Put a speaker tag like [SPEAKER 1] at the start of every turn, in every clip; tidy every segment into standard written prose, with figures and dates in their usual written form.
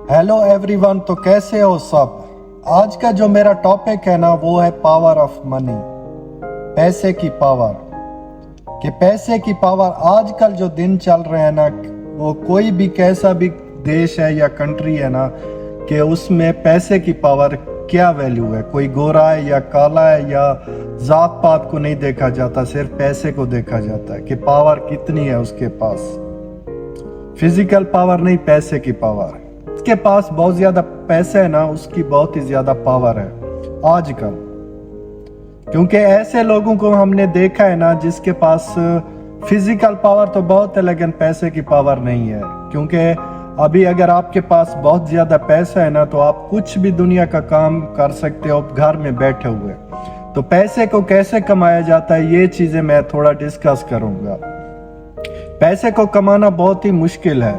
[SPEAKER 1] Hello everyone, तो कैसे हो सब। आज का जो मेरा टॉपिक है ना वो है पावर ऑफ मनी, पैसे की पावर। कि पैसे की पावर आजकल जो दिन चल रहे हैं ना, वो कोई भी कैसा भी देश है या कंट्री है ना, कि उसमें पैसे की पावर क्या वैल्यू है। कोई गोरा है या काला है या जात पात को नहीं देखा जाता, सिर्फ पैसे को देखा जाता है कि पावर कितनी है उसके पास। फिजिकल पावर नहीं, पैसे की पावर। उसके पास बहुत ज्यादा पैसे है ना, उसकी बहुत ही ज्यादा पावर है आजकल। क्योंकि ऐसे लोगों को हमने देखा है ना जिसके पास फिजिकल पावर तो बहुत है लेकिन पैसे की पावर नहीं है। क्योंकि अभी अगर आपके पास बहुत ज्यादा पैसा है ना तो आप कुछ भी दुनिया का काम कर सकते हो घर में बैठे हुए। तो पैसे को कैसे कमाया जाता है ये चीजें मैं थोड़ा डिस्कस करूंगा। पैसे को कमाना बहुत ही मुश्किल है।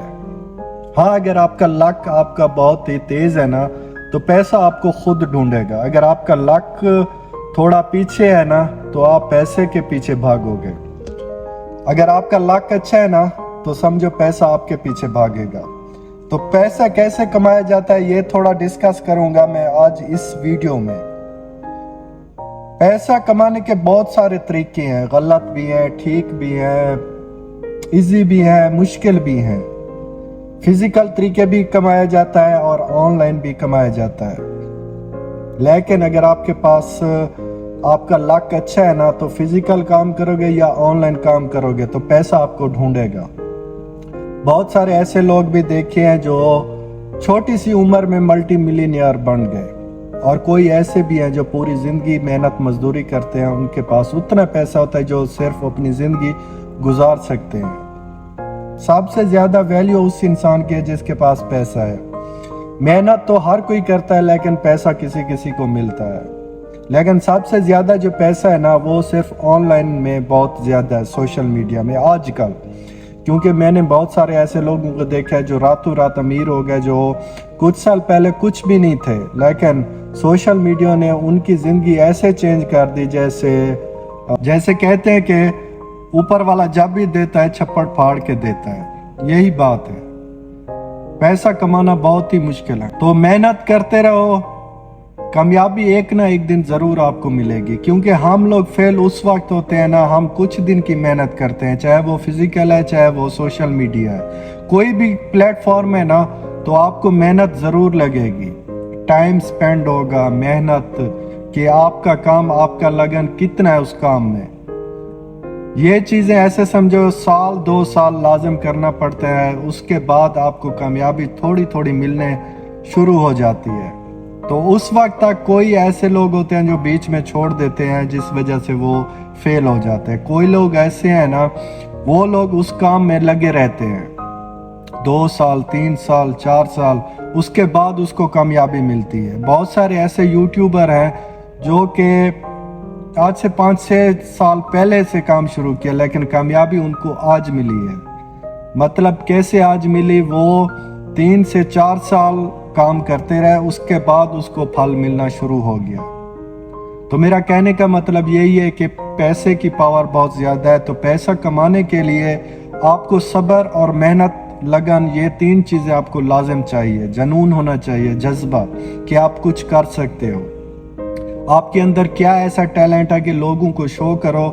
[SPEAKER 1] हाँ, अगर आपका लक आपका बहुत ही तेज है ना तो पैसा आपको खुद ढूंढेगा। अगर आपका लक थोड़ा पीछे है ना तो आप पैसे के पीछे भागोगे। अगर आपका लक अच्छा है ना तो समझो पैसा आपके पीछे भागेगा। तो पैसा कैसे कमाया जाता है ये थोड़ा डिस्कस करूंगा मैं आज इस वीडियो में। पैसा कमाने के बहुत सारे तरीके हैं, गलत भी हैं, ठीक भी हैं, इजी भी हैं, मुश्किल भी हैं। फिजिकल तरीके भी कमाया जाता है और ऑनलाइन भी कमाया जाता है। लेकिन अगर आपके पास आपका लक अच्छा है ना तो फिजिकल काम करोगे या ऑनलाइन काम करोगे तो पैसा आपको ढूंढेगा। बहुत सारे ऐसे लोग भी देखे हैं जो छोटी सी उम्र में मल्टी मिलियनियर बन गए, और कोई ऐसे भी हैं जो पूरी जिंदगी मेहनत मजदूरी करते हैं, उनके पास उतना पैसा होता है जो सिर्फ अपनी जिंदगी गुजार सकते हैं। सबसे ज्यादा वैल्यू उस इंसान की है जिसके पास पैसा है। मेहनत तो हर कोई करता है लेकिन पैसा किसी किसी को मिलता है। लेकिन सबसे ज्यादा जो पैसा है ना वो सिर्फ ऑनलाइन में बहुत ज्यादा है, सोशल मीडिया में आजकल। क्योंकि मैंने बहुत सारे ऐसे लोगों को देखा है जो रातों रात अमीर हो गए, जो कुछ साल पहले कुछ भी नहीं थे, लेकिन सोशल मीडिया ने उनकी जिंदगी ऐसे चेंज कर दी जैसे कहते हैं कि ऊपर वाला जब भी देता है छप्पड़ फाड़ के देता है। यही बात है। पैसा कमाना बहुत ही मुश्किल है, तो मेहनत करते रहो, कामयाबी एक ना एक दिन जरूर आपको मिलेगी। क्योंकि हम लोग फेल उस वक्त होते हैं ना, हम कुछ दिन की मेहनत करते हैं, चाहे वो फिजिकल है चाहे वो सोशल मीडिया है, कोई भी प्लेटफॉर्म है ना, तो आपको मेहनत जरूर लगेगी, टाइम स्पेंड होगा, मेहनत कि आपका काम, आपका लगन कितना है उस काम में। ये चीजें ऐसे समझो 1-2 साल लाजिम करना पड़ता है, उसके बाद आपको कामयाबी थोड़ी थोड़ी मिलने शुरू हो जाती है। तो उस वक्त तक कोई ऐसे लोग होते हैं जो बीच में छोड़ देते हैं जिस वजह से वो फेल हो जाते हैं। कोई लोग ऐसे हैं ना, वो लोग उस काम में लगे रहते हैं 2 साल 3 साल 4 साल, उसके बाद उसको कामयाबी मिलती है। बहुत सारे ऐसे यूट्यूबर हैं जो कि आज से 5-6 साल पहले से काम शुरू किया लेकिन कामयाबी उनको आज मिली है। मतलब कैसे आज मिली, वो 3 से 4 साल काम करते रहे, उसके बाद उसको फल मिलना शुरू हो गया। तो मेरा कहने का मतलब यही है कि पैसे की पावर बहुत ज्यादा है। तो पैसा कमाने के लिए आपको सब्र और मेहनत, लगन, ये 3 चीजें आपको लाजिम चाहिए। जुनून होना चाहिए, जज्बा कि आप कुछ कर सकते हो। आपके अंदर क्या ऐसा टैलेंट है कि लोगों को शो करो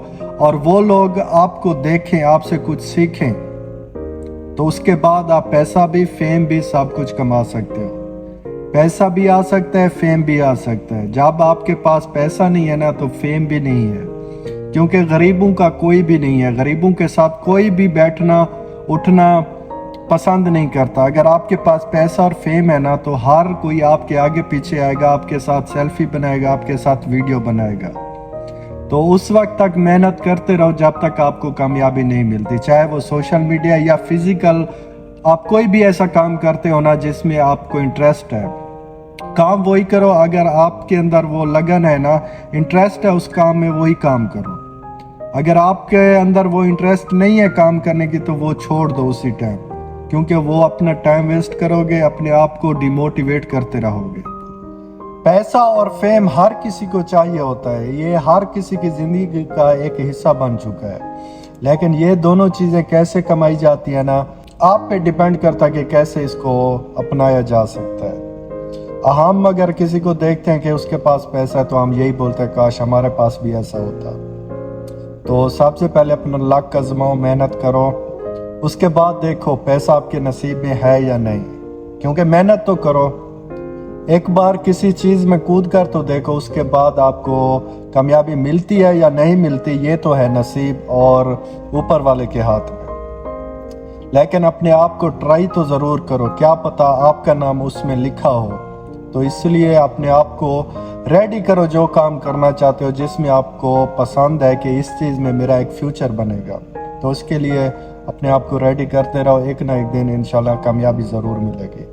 [SPEAKER 1] और वो लोग आपको देखें, आपसे कुछ सीखें, तो उसके बाद आप पैसा भी, फेम भी, सब कुछ कमा सकते हो। पैसा भी आ सकता है, फेम भी आ सकता है। जब आपके पास पैसा नहीं है ना तो फेम भी नहीं है। क्योंकि गरीबों का कोई भी नहीं है, गरीबों के साथ कोई भी बैठना उठना पसंद नहीं करता। अगर आपके पास पैसा और फेम है ना तो हर कोई आपके आगे पीछे आएगा, आपके साथ सेल्फी बनाएगा, आपके साथ वीडियो बनाएगा। तो उस वक्त तक मेहनत करते रहो जब तक आपको कामयाबी नहीं मिलती, चाहे वो सोशल मीडिया या फिजिकल। आप कोई भी ऐसा काम करते हो ना जिसमें आपको इंटरेस्ट है, काम वही करो। अगर आपके अंदर वो लगन है ना, इंटरेस्ट है उस काम में, वही काम करो। अगर आपके अंदर वो इंटरेस्ट नहीं है काम करने की तो वो छोड़ दो उसी टाइम, क्योंकि वो अपना टाइम वेस्ट करोगे, अपने आप को डिमोटिवेट करते रहोगे। पैसा और फेम हर किसी को चाहिए होता है, ये हर किसी की जिंदगी का एक हिस्सा बन चुका है। लेकिन ये दोनों चीजें कैसे कमाई जाती है ना, آپ پہ ڈیپینڈ کرتا ہے کہ کیسے اس کو اپنایا جا سکتا ہے۔ ہم اگر کسی کو دیکھتے ہیں کہ اس کے پاس پیسہ ہے تو ہم یہی بولتے ہیں کاش ہمارے پاس بھی ایسا ہوتا۔ تو سب سے پہلے اپنا لک آزماؤ، محنت کرو، اس کے بعد دیکھو پیسہ آپ کے نصیب میں ہے یا نہیں، کیونکہ محنت تو کرو، ایک بار کسی چیز میں کود کر تو دیکھو، اس کے بعد آپ کو کامیابی ملتی ہے یا نہیں ملتی یہ تو ہے نصیب اور اوپر والے کے ہاتھ میں، لیکن اپنے آپ کو ٹرائی تو ضرور کرو، کیا پتہ آپ کا نام اس میں لکھا ہو۔ تو اس لیے اپنے آپ کو ریڈی کرو، جو کام کرنا چاہتے ہو، جس میں آپ کو پسند ہے کہ اس چیز میں میرا ایک فیوچر بنے گا، تو اس کے لیے اپنے آپ کو ریڈی کرتے رہو، ایک نہ ایک دن انشاءاللہ کامیابی ضرور ملے گی۔